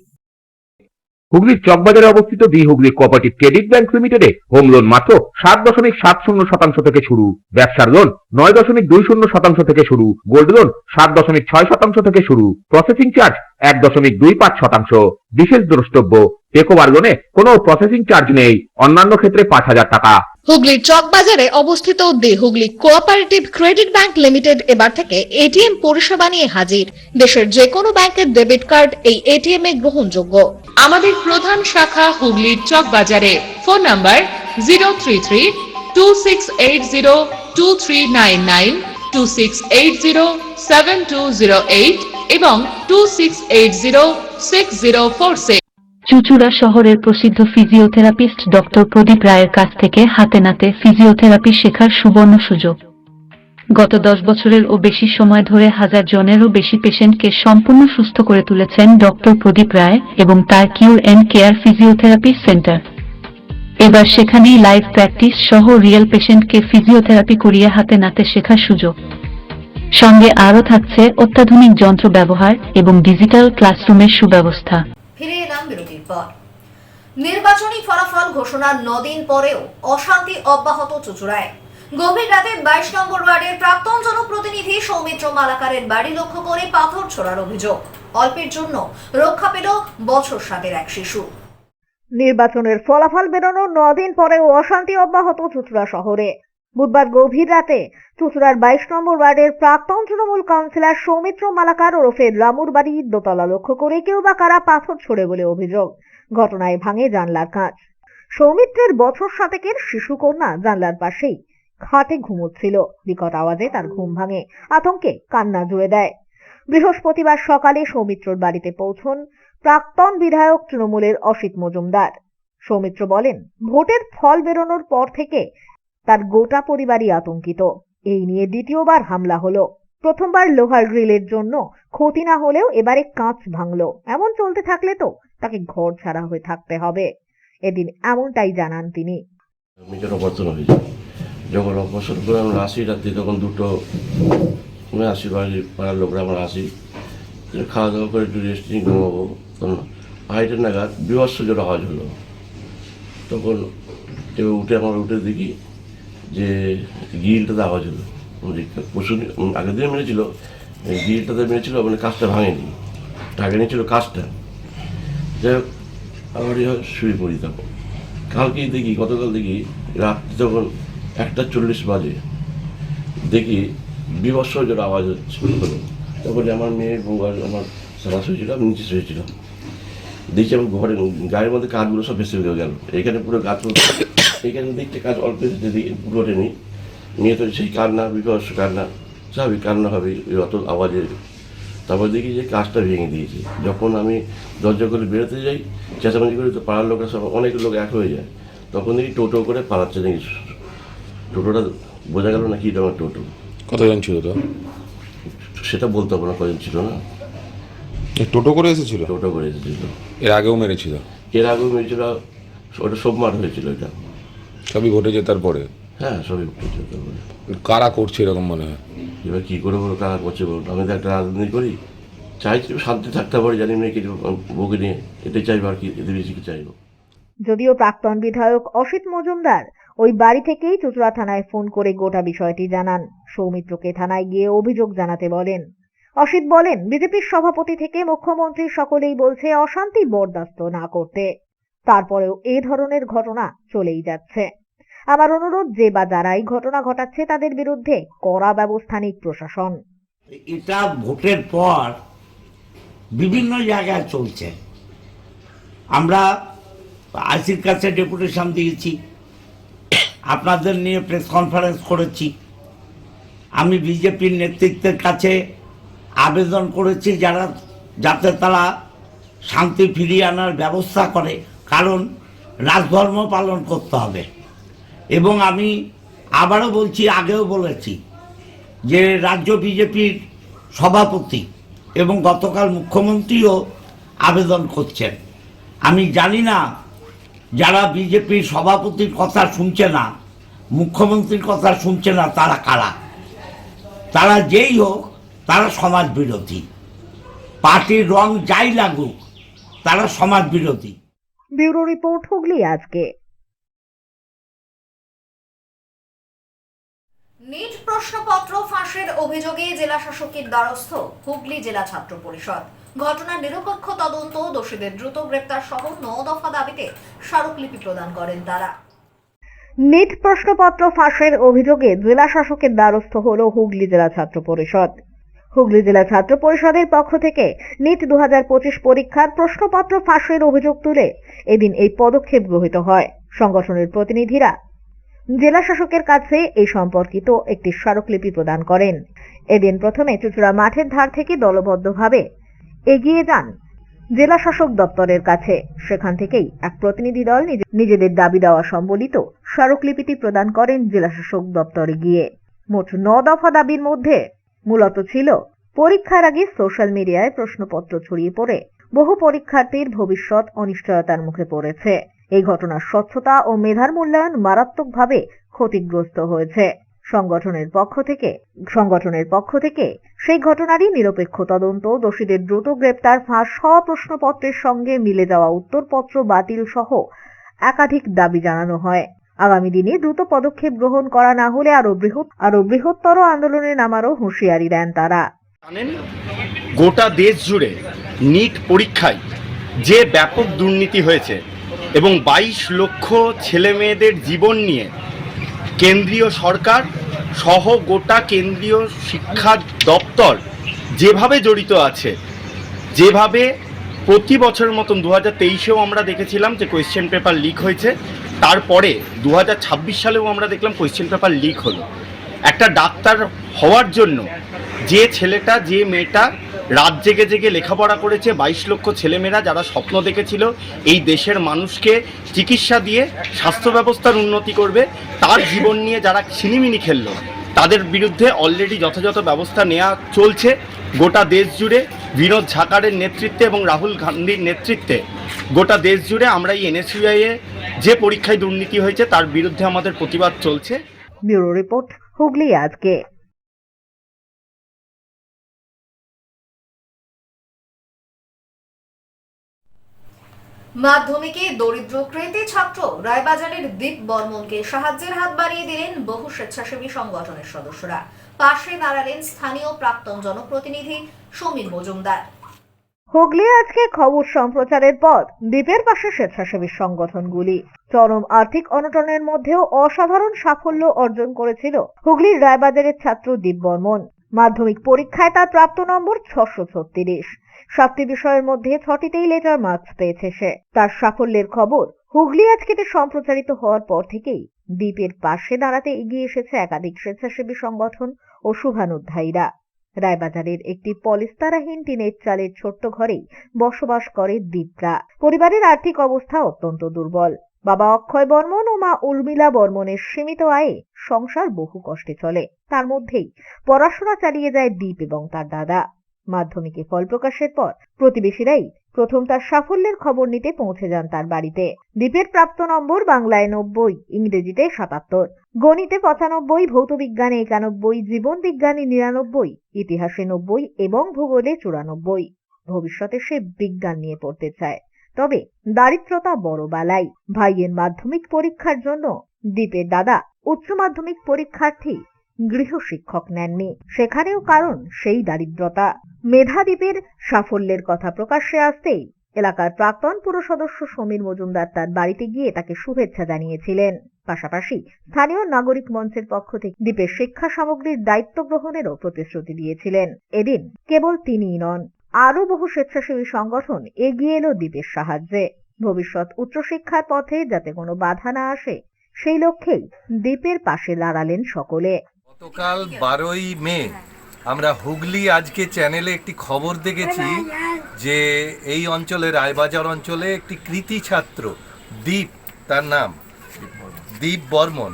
হুগলির চকবাজারে অবস্থিত the Hooghly cooperative credit bank লিমিটেডে হোম লোন মাত্র 7.70% থেকে শুরু, ব্যবসার লোন 9.20% থেকে শুরু, গোল্ড লোন 7.6% থেকে শুরু, প্রসেসিং চার্জ 1.25%। বিশেষ দ্রষ্টব্য, টেকওভার লোনে কোনো প্রসেসিং চার্জ নেই, অন্যান্য ক্ষেত্রে 5,000 টাকা। হুগলির চকবাজারে অবস্থিত the Hooghly cooperative credit bank limited এবার থেকে এটিএম পরিষেবা নিয়ে হাজির। দেশের যে কোনো ব্যাংকের ডেবিট কার্ড এই এটিএম এ গ্রহণযোগ্য। আমাদের প্রধান শাখা হুগলির চকবাজারে। ফোন নাম্বার 033-2680-2399, 2680-7208 এবং 2680-6046। চুচুড়া শহরের প্রসিদ্ধ ফিজিওথেরাপিস্ট ডক্টর প্রদীপ রায়ের কাছ থেকে হাতে নাতে ফিজিওথেরাপি শেখার সুবর্ণ সুযোগ। গত 10 বছরেরও বেশি সময় ধরে 1000 জনেরও বেশি পেশেন্টকে সম্পূর্ণ সুস্থ করে তুলেছেন ডক্টর প্রদীপ রায় এবং তার কিউর এন্ড কেয়ার ফিজিওথেরাপি সেন্টার। এবার সেখানেই লাইভ প্র্যাকটিস সহ রিয়েল পেশেন্টকে ফিজিওথেরাপি করিয়ে হাতে নাতে শেখার সুযোগ। সঙ্গে আরও থাকছে অত্যাধুনিক যন্ত্র ব্যবহার এবং ডিজিটাল ক্লাসরুমের সুব্যবস্থা। ফিরে এলাম বিরতির পর। নির্বাচনী ফলাফল ঘোষণার 9 দিন পরেও অশান্তি অব্যাহত চুচুড়ায়। গভীর রাতে 22 নম্বর ওয়ার্ডের প্রাক্তন জনপ্রতিনিধি সৌমিত্র মালাকারের বাড়ি লক্ষ্য করে পাথর ছোড়ার অভিযোগ। অল্পের জন্য রক্ষা পেল বছর 7-এর এক শিশু। নির্বাচনের ফলাফল বেরোনোর 9 দিন পরেও অশান্তি অব্যাহত চুঁচুড়া শহরে। বুধবার গভীর রাতে চুঁচুড়ার 22 নম্বর ওয়ার্ডের প্রাক্তন তৃণমূল কাউন্সিলর সৌমিত্র মালাকার ওরফে রামুর বাড়ির দোতলা লক্ষ্য করে কেউ বা কারা পাথর ছোড়ে বলে অভিযোগ। ঘটনায় ভাঙে জানলার কাঁচ। সৌমিত্রের বছর 7-এর শিশু কন্যা জানলার পাশেই খাটে ঘুমোচ্ছিল। বিকট আওয়াজে তার ঘুম ভাঙে, আতঙ্কে কান্না জুড়ে দেয়। বৃহস্পতিবার সকালে সৌমিত্রর বাড়িতে পৌঁছন প্রাক্তন বিধায়ক তৃণমূলের অসিত মজুমদার। সৌমিত্র বলেন, ভোটের ফল বেরোনোর পর থেকে তার গোটা পরিবারই আতঙ্কিত। এই নিয়ে দ্বিতীয়বার হামলা হলো। প্রথমবার লোহার গ্রিলের জন্য ক্ষতি না হলেও এবারে কাঁচ ভাঙলো। এমন চলতে থাকলে তো তাকে ঘর ছাড়া হয়ে থাকতে হবে। এদিন এমনটাই জানান তিনি। অপারেশন হয়েছে, যখন অপারেশন করে আমরা আসি রাত্রি, তখন দুটো আসি, বাড়ির পাড়ার লোকরা আমরা আসি, খাওয়া দাওয়া করে একটু রেস্ট নিয়ে ঘুমাবো। তখন 2:30 নাগাদ বিভৎস জোর আওয়াজ হলো। তখন আমরা উঠে দেখি যে গ্রিলটাতে আওয়াজ হলো। পশু আগের দিনে মেরেছিল, গ্রিলটাতে মেরেছিল, মানে কাজটা ভাঙেনি, ঢাকে নিয়েছিল কাজটা। যাই হোক, আবার শুয়ে পড়ি। তখন গতকাল দেখি রাত্রি তখন 1:40 বাজে, দেখি বিভৎস জোর আওয়াজ হচ্ছে। তখন আমার মেয়ে আমার সারা শুয়েছিল, আমি নিচে শুয়েছিলাম। দেখছি আমার ঘরে গায়ের মধ্যে কাজগুলো সব ভেসে গেল। এখানে পুরো গাছ, এইখানে দেখতে কাজ অল্প এসেছে, পুরো ওঠেনি। মেয়ে তো সেই কান্না, বিভৎস কান্না, স্বাভাবিক কান্না হবে অত আওয়াজে। তারপর দেখি যে কাজটা ভেঙে দিয়েছে। যখন আমি দরজা করে বেরোতে যাই, চেঁচামেচি করে, তো পাড়ার লোকরা সব, অনেক লোক এক হয়ে যায়। তখন দেখি টোটো করে পালাচ্ছে নাকি। টোটোটা বোঝা গেল না কি রকমের টোটো। কতজন ছিল তো সেটা বলতে পারবো না, কজন ছিল না। টোটো করে এসেছিল? টোটো করে এসেছিল। এর আগেও মেরেছিল? এর আগেও মেরেছিল, ওটা সোমবার হয়েছিল। এটা সবই ঘটেছে তারপরে? হ্যাঁ, সবই ঘটেছে তারপরে। কারা করছে এরকম মনে হয়? এবার কী করে বলো কারা করছে বলুন? আমি তো একটা রাজনীতি করি, চাইছি শান্তি থাকতে পারি, জানি মেয়েকে বউকে নিয়ে, এটাই চাইবো আর কি, এদের বেশি কি চাইবো। যদিও প্রাক্তন বিধায়ক অসিত মজুমদার ওই বাড়ি থেকেই চুঁচুড়া থানায় ফোন করে গোটা বিষয়টি জানান। সৌমিত্রকে থানায় গিয়ে অভিযোগ জানাতে বলেন। অসিত বলেন, বিজেপির সভাপতি থেকে মুখ্যমন্ত্রী সকলেই বলছে অশান্তি বরদাস্ত না করতে। তারপরেও এই ধরনের ঘটনা চলেই যাচ্ছে। আমার অনুরোধ, যে বা যারা এই ঘটনা ঘটাচ্ছে তাদের বিরুদ্ধে কড়া ব্যবস্থা নিক প্রশাসন। এটা ভোটের পর বিভিন্ন জায়গায় চলছে। আমরা আইসির কাছে ডেপুটেশন দিয়েছি, আপনাদের নিয়ে প্রেস কনফারেন্স করেছি। আমি বিজেপির নেতৃত্বের কাছে আবেদন করেছি যাতে তারা শান্তি ফিরিয়ে আনার ব্যবস্থা করে, কারণ রাজধর্ম পালন করতে হবে। এবং আমি আবারও বলছি, আগেও বলেছি, যে রাজ্য বিজেপির সভাপতি এবং গতকাল মুখ্যমন্ত্রীও আবেদন করছেন। আমি জানি না যারা বিজেপির সভাপতির কথা শুনছে না, মুখ্যমন্ত্রীর কথা শুনছে না, তারা কারা। তারা যেই হোক, তারা সমাজ বিরোধী। পার্টির রং যাই লাগুক, তারা সমাজ বিরোধী। ব্যুরো রিপোর্ট, হুগলি আজকে। নিট প্রশ্নপত্র ফাঁসের অভিযোগে জেলা শাসকের দ্বারস্থ হুগলি জেলা ছাত্র পরিষদ। ঘটনার নিরপেক্ষ তদন্ত, দোষীদের দ্রুত গ্রেপ্তার সহ 9 দফা দাবিতে স্মারকলিপি প্রদান করেন তারা। নিট প্রশ্নপত্র ফাঁসের অভিযোগে জেলা শাসকের দ্বারস্থ হল হুগলি জেলা ছাত্র পরিষদ। হুগলি জেলা ছাত্র পরিষদের পক্ষ থেকে নিট 2025 পরীক্ষার প্রশ্নপত্র ফাঁসের অভিযোগ তুলে এদিন এই পদক্ষেপ গৃহীত হয়। সংগঠনের প্রতিনিধিরা জেলা শাসকের কাছে এই সম্পর্কিত একটি স্মারকলিপি প্রদান করেন। এদিন প্রথমে চুঁচুড়া মাঠের ধার থেকে দলবদ্ধভাবে এগিয়ে যান জেলা শাসক দপ্তরের কাছে। সেখান থেকেই এক প্রতিনিধি দল নিজেদের দাবি দেওয়া সম্বলিত স্মারকলিপিটি প্রদান করেন জেলা শাসক দপ্তরে গিয়ে। মোট 9 দফা দাবির মধ্যে মূলত ছিল পরীক্ষার আগে সোশ্যাল মিডিয়ায় প্রশ্নপত্র ছড়িয়ে পড়ে বহু পরীক্ষার্থীর ভবিষ্যৎ অনিশ্চয়তার মুখে পড়েছে। এই ঘটনার স্বচ্ছতা ও মেধার মূল্যায়ন মারাত্মকভাবে ক্ষতিগ্রস্ত হয়েছে। সংগঠনের পক্ষ থেকে সেই ঘটনারই নিরপেক্ষ তদন্ত, দোষীদের দ্রুত গ্রেপ্তার, ফাঁস হওয়া প্রশ্নপত্রের সঙ্গে মিলে যাওয়া উত্তরপত্র বাতিল সহ একাধিক দাবি জানানো হয়। আগামী দিনে দ্রুত পদক্ষেপ গ্রহণ করা না হলে আরো বৃহত্তর আন্দোলনে নামারও হুঁশিয়ারি দেন তারা। গোটা দেশ জুড়ে নিট পরীক্ষায় যে ব্যাপক দুর্নীতি হয়েছে এবং 22 লক্ষ ছেলে মেয়েদের জীবন নিয়ে কেন্দ্রীয় সরকার সহ গোটা কেন্দ্রীয় শিক্ষা দপ্তর যেভাবে জড়িত আছে, যেভাবে প্রতি বছরের মতন 2023-এও আমরা দেখেছিলাম যে কোয়েশ্চেন পেপার লিক হয়েছে, তারপরে 2026 সালেও আমরা দেখলাম কোয়েশ্চেন পেপার লিক হলো। একটা ডাক্তার হওয়ার জন্য যে ছেলেটা যে মেয়েটা রাত জেগে জেগে লেখাপড়া করেছে, 22 লক্ষ ছেলেমেয়েরা যারা স্বপ্ন দেখেছিল এই দেশের মানুষকে চিকিৎসা দিয়ে স্বাস্থ্য ব্যবস্থার উন্নতি করবে, তার জীবন নিয়ে যারা ছিনিমিনি খেললো, তাদের বিরুদ্ধে অলরেডি যথাযথ ব্যবস্থা নেওয়া চলছে। গোটা দেশ জুড়ে বিনোদ ঝাকারের নেতৃত্বে এবং রাহুল গান্ধীর নেতৃত্বে গোটা দেশ জুড়ে আমরা এই এনএসইউআই-এ যে পরীক্ষায় দুর্নীতি হয়েছে তার বিরুদ্ধে আমাদের প্রতিবাদ চলছে। ব্যুরো রিপোর্ট, হুগলি আজকে। মাধ্যমিকে দরিদ্র কৃতি ছাত্র রায়বাজারের দীপ বর্মনকে সাহায্যের হাত বাড়িয়ে দিলেন বহু স্বেচ্ছাসেবী সংগঠনের সদস্যরা। পাশে দাঁড়ালেন স্থানীয় প্রাক্তন জনপ্রতিনিধি সমীর মজুমদার। হুগলি আজকে খবর সম্প্রচারের পর দ্বীপের পাশে স্বেচ্ছাসেবী সংগঠনগুলি চরম আর্থিক অনটনের মধ্যেও অসাধারণ সাফল্য অর্জন করেছিল হুগলির রায়বাজারের ছাত্র দীপ বর্মন। মাধ্যমিক পরীক্ষায় তার প্রাপ্ত নম্বর 636। 7টি বিষয়ের মধ্যে 6টিতেই লেটার মার্কস পেয়েছে সে। তার সাফল্যের খবর হুগলি আজকেতে সম্প্রচারিত হওয়ার পর থেকেই দ্বীপের পাশে দাঁড়াতে এগিয়ে এসেছে একাধিক স্বেচ্ছাসেবী সংগঠন ও শুভানুধ্যায়ীরা। রায়বাজারের একটি পলিস্তারাহীন টিনের চালের ছোট্ট ঘরেই বসবাস করে দীপরা। পরিবারের আর্থিক অবস্থা অত্যন্ত দুর্বল। বাবা অক্ষয় বর্মন ও মা উর্মিলা বর্মনের সীমিত আয়ে সংসার বহু কষ্টে চলে। তার মধ্যেই পড়াশোনা চালিয়ে যায় দীপ এবং তার দাদা। মাধ্যমিকে ফল প্রকাশের পর প্রতিবেশীরাই প্রথম তার সাফল্যের খবর নিতে পৌঁছে যান তার বাড়িতে। দীপের প্রাপ্ত নম্বর বাংলায় 90, ইংরেজিতে 77, গণিতে 95, ভৌতবিজ্ঞানে 91, জীবন বিজ্ঞানে 99, ইতিহাসে 90 এবং ভূগোলে 94। ভবিষ্যতে সে বিজ্ঞান নিয়ে পড়তে চায়, তবে দারিদ্রতা বড় বালাই। ভাইয়ের মাধ্যমিক পরীক্ষার জন্য দীপের দাদা উচ্চ মাধ্যমিক পরীক্ষার্থী গৃহশিক্ষক নেননি, সেখানেও কারণ সেই দারিদ্রতা। মেধাদীপের সাফল্যের কথা প্রকাশ্যে আসতেই এলাকার প্রাক্তন পুর সদস্য সমীর মজুমদার তার বাড়িতে গিয়ে তাকে শুভেচ্ছা জানিয়েছিলেন। পাশাপাশি স্থানীয় নাগরিক মঞ্চের পক্ষ থেকে দ্বীপের শিক্ষা সামগ্রীর দায়িত্ব গ্রহণেরও প্রতিশ্রুতি দিয়েছিলেন। এদিন কেবল তিনিই নন, আরো বহু স্বেচ্ছাসেবী সংগঠন এগিয়ে এলো দ্বীপের সাহায্যে। ভবিষ্যৎ উচ্চশিক্ষার পথে যাতে কোনো বাধা না আসে, সেই লক্ষ্যেই দ্বীপের পাশে দাঁড়ালেন সকলে। গতকাল 12ই মে আমরা হুগলি আজকে চ্যানেলে একটি খবর দেখেছি যে এই অঞ্চলে রায়বাজার অঞ্চলে একটি কৃতি ছাত্র দীপ, তার নাম দীপ বর্মন,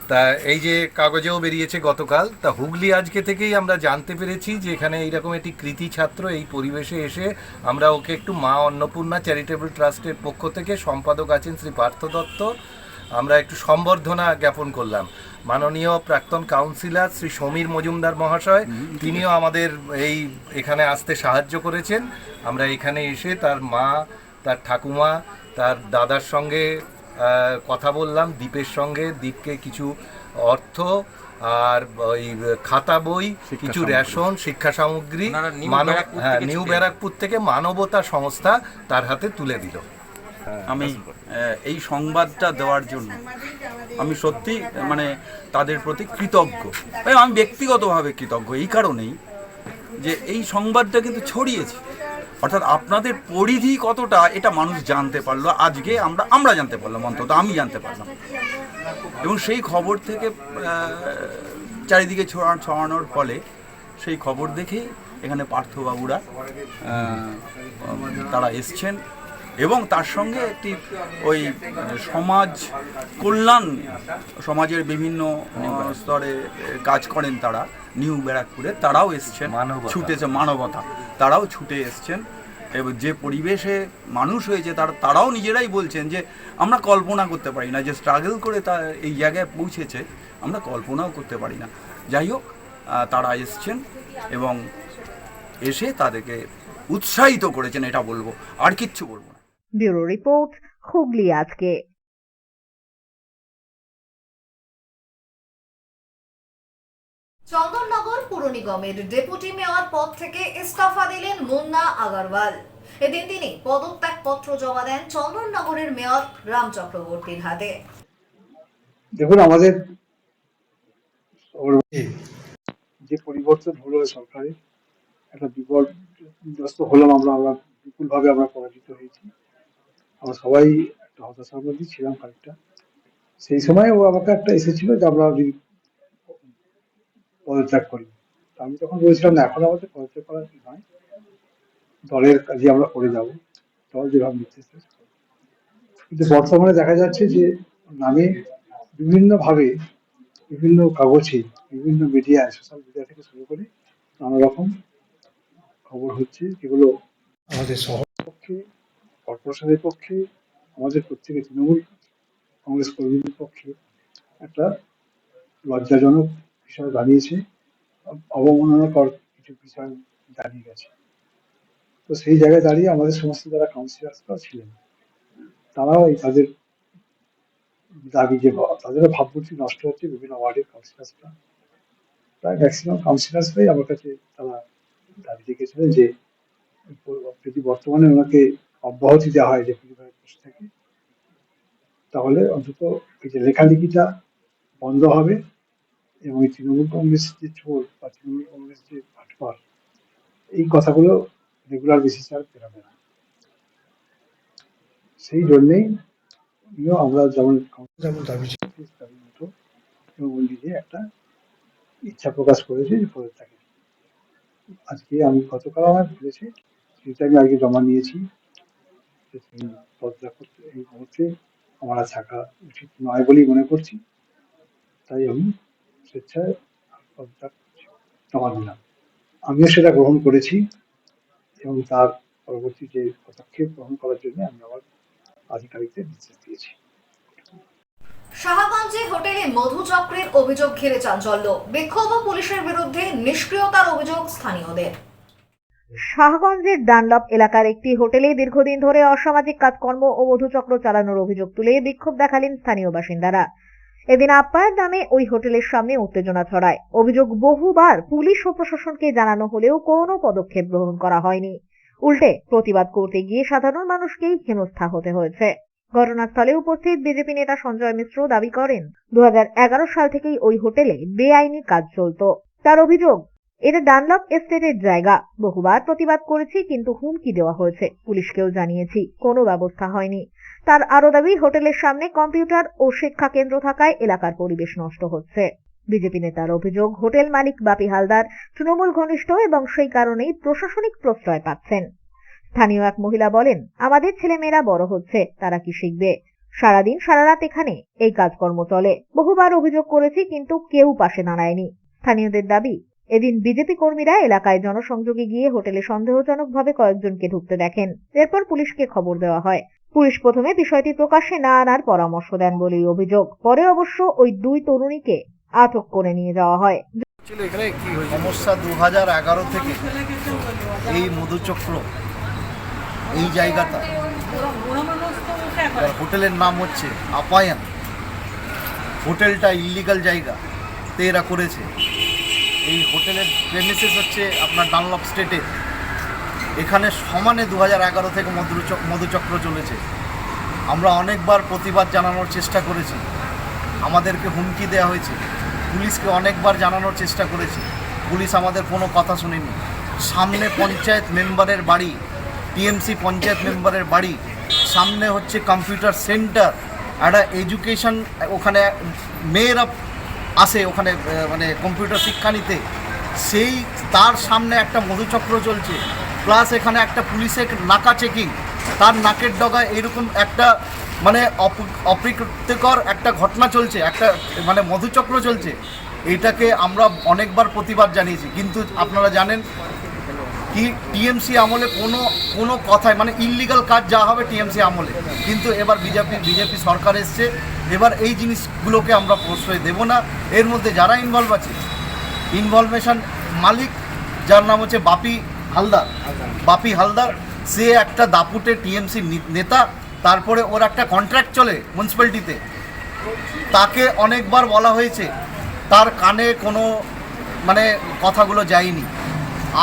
তা এই যে কাগজেও বেরিয়েছে গতকাল। তা হুগলি আজকে থেকেই আমরা জানতে পেরেছি যে এখানে এইরকম একটি কৃতি ছাত্র এই পরিবেশে এসে আমরা ওকে একটু মা অন্নপূর্ণা চ্যারিটেবল ট্রাস্টের পক্ষ থেকে, সম্পাদক আছেন শ্রী পার্থ দত্ত, আমরা একটু সম্বর্ধনা জ্ঞাপন করলাম। মাননীয় প্রাক্তন কাউন্সিলর শ্রী সমীর মজুমদার মহাশয়, তিনিও আমাদের এখানে আসতে সাহায্য করেছেন। আমরা এখানে এসে তার মা, তার ঠাকুমা, তার দাদার সঙ্গে কথা বললাম, দ্বীপের সঙ্গে। দ্বীপকে কিছু অর্থ আর ওই খাতা বই, কিছু রেশন, শিক্ষা সামগ্রী নিউ ব্যারাকপুর থেকে মানবতা সংস্থা তার হাতে তুলে দিল। আমি এই সংবাদটা দেওয়ার জন্য আমি সত্যি তাদের প্রতি কৃতজ্ঞ। আমি ব্যক্তিগতভাবে কৃতজ্ঞ এই কারণেই যে এই সংবাদটা কিন্তু ছড়িয়েছে, অর্থাৎ আপনাদের পরিধি কতটা এটা মানুষ জানতে পারলো। আজকে আমরা জানতে পারলাম, অন্তত আমি জানতে পারলাম, এবং সেই খবর থেকে চারিদিকে ছড়ানোর ফলে সেই খবর দেখেই এখানে পার্থবাবুরা তারা এসছেন এবং তার সঙ্গে একটি ওই সমাজ কল্যাণ, সমাজের বিভিন্ন স্তরে কাজ করেন তারা নিউ ব্যারাকপুরে, তারাও এসছেন, ছুটেছে মানবতা, তারাও ছুটে এসছেন। এবং যে পরিবেশে মানুষ হয়েছে তারাও নিজেরাই বলছেন যে আমরা কল্পনা করতে পারি না, যে স্ট্রাগল করে তা এই জায়গায় পৌঁছেছে আমরা কল্পনাও করতে পারি না। যাই হোক, তারা এসছেন এবং এসে তাদেরকে উৎসাহিত করেছেন, এটা বলবো, আর কিচ্ছু বলবো না। ব্যুরো রিপোর্ট, হুগলি আজকে। চন্দননগর পুর নিগমের ডেপুটি মেয়র পদ থেকে ইস্তফা দিলেন মুন্না আগারওয়াল। এদিন তিনি পদত্যাগপত্র জমা দেন চন্দননগরের মেয়র রাম চক্রবর্তীর হাতে। দেখুন, আমাদের যে পরিবর্তন হলো সরকারে, একটা বিপর্যস্ত হলাম আমরা বিপুলভাবে আমরা পরাজিত হয়েছি। আমরা সবাই একটা হতাশার মধ্যে ছিলাম খানিকটা। সেই সময় ও আমাকে একটা এসেছিল যে আমরা পদত্যাগ করি। আমি তখন বলেছিলাম না, এখন আমাদের পদত্যাগ করার কি নয়, দলের কাজে আমরা করে যাব, দল যেভাবে নির্দেশ দেয়। কিন্তু বর্তমানে দেখা যাচ্ছে যে নামে বিভিন্নভাবে বিভিন্ন কাগজে, বিভিন্ন মিডিয়ায়, সোশ্যাল মিডিয়া থেকে শুরু করে নানা রকম খবর হচ্ছে, যেগুলো আমাদের শহরের পক্ষে, কর্পোরেশনের পক্ষে, আমাদের প্রত্যেকের তৃণমূল কংগ্রেস কর্মীদের পক্ষে একটা লজ্জাজনক বিষয় দাঁড়িয়েছে, অবমাননাকর কিছু বিষয় দাঁড়িয়ে গেছে। তো সেই জায়গায় দাঁড়িয়ে আমাদের সমস্ত যারা কাউন্সিলার্সরা ছিলেন, তারাও এই তাদের দাবি যে তাদেরও ভাবমূর্তি নষ্ট হচ্ছে। বিভিন্ন ওয়ার্ডের কাউন্সিলার্সরা, প্রায় ম্যাক্সিমাম কাউন্সিলার্সরাই আমার কাছে তারা দাবি রেখেছিলেন যে যদি বর্তমানে ওনাকে অব্যাহতি দেওয়া হয় যে পরিবারের পোস্ট থেকে, তাহলে অন্তত এই যে লেখালেখিটা বন্ধ হবে এবং এই তৃণমূল কংগ্রেস যে চোর বা তৃণমূল কংগ্রেস যে ভাটপার, এই কথাগুলো রেগুলার বেসিসে আর বেরোবে না। সেই জন্যেই আমরা যেমন দাবি ছিল দাবি মতো তৃণমূল নিজে একটা ইচ্ছা প্রকাশ করেছে যে পদত্যাগের। আজকে আমি গতকাল আমার বলেছি, সেটা আমি আগে জমা নিয়েছি যে পদত্যাগ করতে এই মুহূর্তে আমার আর থাকা উচিত নয় বলেই মনে করছি, তাই আমি স্বেচ্ছায় পদত্যাগ জমা দিলাম। আমিও সেটা গ্রহণ করেছি এবং তার পরবর্তী যে পদক্ষেপ গ্রহণ করার জন্য আমি আমার আধিকারিকদের নির্দেশ দিয়েছি। শাহগঞ্জে হোটেলে মধুচক্রের অভিযোগ ঘিরে চাঞ্চল্য, বিক্ষোভ ও পুলিশের বিরুদ্ধে নিষ্ক্রিয়তার অভিযোগ স্থানীয়দের। শাহগঞ্জের ডানলপ এলাকার একটি হোটেলে দীর্ঘদিন ধরে অসামাজিক কাজকর্ম ও মধুচক্র চালানোর অভিযোগ তুলে বিক্ষোভ দেখালেন স্থানীয় বাসিন্দারা। এদিন আপ্যায়ন নামে ওই হোটেলের সামনে উত্তেজনা ছড়ায়। অভিযোগ বহুবার পুলিশ ও প্রশাসনকে জানানো হলেও কোনো পদক্ষেপ গ্রহণ করা হয়নি। উল্টে প্রতিবাদ করতে গিয়ে সাধারণ মানুষকেই হেনস্থা হতে হয়েছে। ঘটনাস্থলে উপস্থিত বিজেপি নেতা সঞ্জয় মিশ্র দাবি করেন, 2011 সাল থেকেই ওই হোটেলে বেআইনি কাজ চলত। তার অভিযোগ, এটা ডানলপ এস্টেটের জায়গা। বহুবার প্রতিবাদ করেছি, কিন্তু হুমকি দেওয়া হয়েছে, পুলিশকেও জানিয়েছি, কোনো ব্যবস্থা হয়নি। তার আরো দাবি, হোটেলের সামনে কম্পিউটার ও শিক্ষা কেন্দ্র থাকায় এলাকার পরিবেশ নষ্ট হচ্ছে। বিজেপি নেতার অভিযোগ, হোটেল মালিক বাপি হালদার তৃণমূল ঘনিষ্ঠ এবং সেই কারণেই প্রশাসনিক প্রশ্রয় পাচ্ছেন। স্থানীয় এক মহিলা বলেন, আমাদের ছেলেমেয়েরা বড় হচ্ছে, তারা কি শিখবে? সারাদিন সারারাত এখানে এই কাজকর্ম চলে। বহুবার অভিযোগ করেছি, কিন্তু কেউ পাশে দাঁড়ায়নি। স্থানীয়দের দাবি, এদিন বিজেপি কর্মীরা এলাকায় জনসংযোগে গিয়ে হোটেলে সন্দেহজনকভাবে কয়েকজনকে ঢুকতে দেখেন। এরপর পুলিশকে খবর দেওয়া হয়। পুলিশ প্রথমে বিষয়টি প্রকাশ্যে না আনার পরামর্শ দেন বলেই অভিযোগ। পরে অবশ্য ওই দুই তরুণীকে আটক করে নিয়ে যাওয়া হয়। এখানে কি সমস্যা, 2011 থেকে এই মধুচক্র এই জায়গাটা, হোটেলের নাম হচ্ছে আপ্যায়ন, হোটেলটা ইল্লিগাল জায়গা তে এরা করেছে। এই হোটেলের প্রেমিসেস হচ্ছে আপনার ডানলপ স্টেটে। এখানে সমানে 2011 থেকে মধুচক্র চলেছে। আমরা অনেকবার প্রতিবাদ জানানোর চেষ্টা করেছি, আমাদেরকে হুমকি দেওয়া হয়েছে, পুলিশকে অনেকবার জানানোর চেষ্টা করেছি, পুলিশ আমাদের কোনো কথা শুনেনি। সামনে পঞ্চায়েত মেম্বারের বাড়ি, টিএমসি পঞ্চায়েত মেম্বারের বাড়ি, সামনে হচ্ছে কম্পিউটার সেন্টার, একটা এডুকেশন, ওখানে মেয়েরা আসে ওখানে মানে কম্পিউটার শিক্ষা নিতে, সেই তার সামনে একটা মধুচক্র চলছে, প্লাস এখানে একটা পুলিশের নাকা চেকিং, তার নাকের ডগায় এরকম একটা মানে অপ্রীতিকর একটা ঘটনা চলছে, একটা মানে মধুচক্র চলছে। এটাকে আমরা অনেকবার প্রতিবাদ জানিয়েছি, কিন্তু আপনারা জানেন কি টিএমসি আমলে কোনো কথায় মানে ইললিগাল কাজ যা হবে টিএমসি আমলে, কিন্তু এবার বিজেপি সরকার এসছে, এবার এই জিনিসগুলোকে আমরা প্রশ্রয় দেব না। এর মধ্যে যারা ইনভলভ আছে, ইনভলভেশন মালিক যার নাম হচ্ছে বাপি হালদার, সে একটা দাপুটে টিএমসি নেতা। তারপরে ওর একটা কন্ট্রাক্ট চলে মিউনিসিপ্যালিটিতে, তাকে অনেকবার বলা হয়েছে, তার কানে কোনো মানে কথাগুলো যায়নি।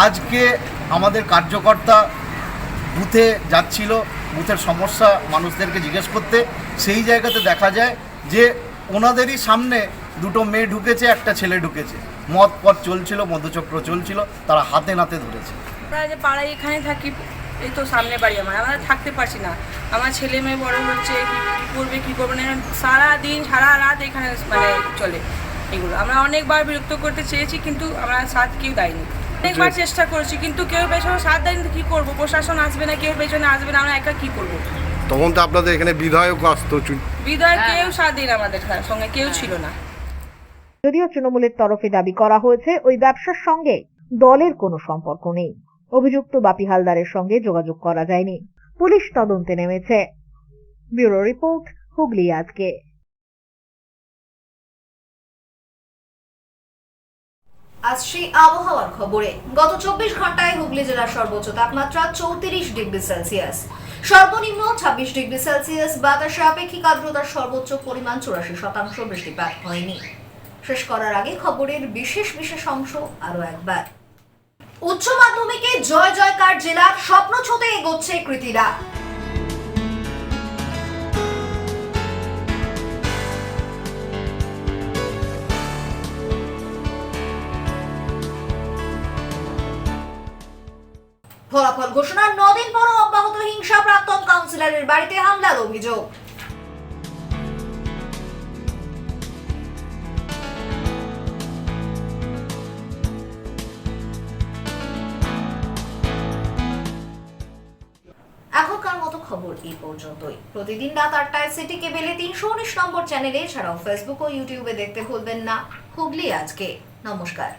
আজকে আমাদের কার্যকর্তা বুথে যাচ্ছিল, বুথের সমস্যা মানুষদেরকে জিজ্ঞেস করতে। সেই জায়গাতে দেখা যায় যে ওনাদেরই সামনে দুটো মেয়ে ঢুকেছে, একটা ছেলে ঢুকেছে, মদ পথ চলছিল, মধুচক্র চলছিল, তারা হাতে নাতে ধরেছে। আমরা যে পাড়ায় এখানে থাকি, এই তো সামনে বাড়ি আমরা থাকতে পারছি না। আমার ছেলে মেয়ে বড় হচ্ছে, কী করবে না, সারাদিন সারা রাত এখানে মানে চলে এগুলো। আমরা অনেকবার বিরক্ত করতে চেয়েছি, কিন্তু আমরা সাথ কেউ দেয়নি। অনেকবার চেষ্টা করেছি, কিন্তু কেউ পেছনে সাথ দেয়নি। কী করবো, প্রশাসন আসবে না, কেউ পেছনে আসবে না, আমরা একা কী করবো? তখন তো আপনাদের এখানে বিধায়ক আসতো, বিধায়ক কেউ সাথ দিন আমাদের সঙ্গে কেউ ছিল না। যদিও তৃণমূলের তরফে দাবি করা হয়েছে ওই ব্যবসার সঙ্গে দলের কোনো সম্পর্ক নেই। অভিযুক্ত বাপি হালদারের সঙ্গে যোগাযোগ করা যায়নি। পুলিশ তদন্তে নেমেছে। ব্যুরো রিপোর্ট, হুগলি আজকে। আসছি আবহাওয়ার খবরে। গত 24 ঘন্টায় হুগলি জেলার সর্বোচ্চ তাপমাত্রা 34 ডিগ্রি সেলসিয়াস, সর্বনিম্ন 26 ডিগ্রি সেলসিয়াস। বাতাসে আপেক্ষিক আর্দ্রতার সর্বোচ্চ পরিমাণ 84%। বৃষ্টিপাত হয়নি। শেষ করার আগে খবরের বিশেষ অংশ আরো একবার। উচ্চ মাধ্যমিকে জয় জয়কার জেলার স্বপ্ন ছোঁতে এগোচ্ছে কৃতীরা। ফলাফল ঘোষণার 9 দিন পরও অব্যাহত হিংসা, প্রাক্তন কাউন্সিলরের বাড়িতে হামলার অভিযোগ। এখনকার মতো খবর এই পর্যন্তই। প্রতিদিন রাত 8টায় সিটি কেবেলে 319 নম্বর চ্যানেলে, এছাড়াও ফেসবুক ও ইউটিউবে দেখতে ভুলবেন না হুগলি আজকে। নমস্কার।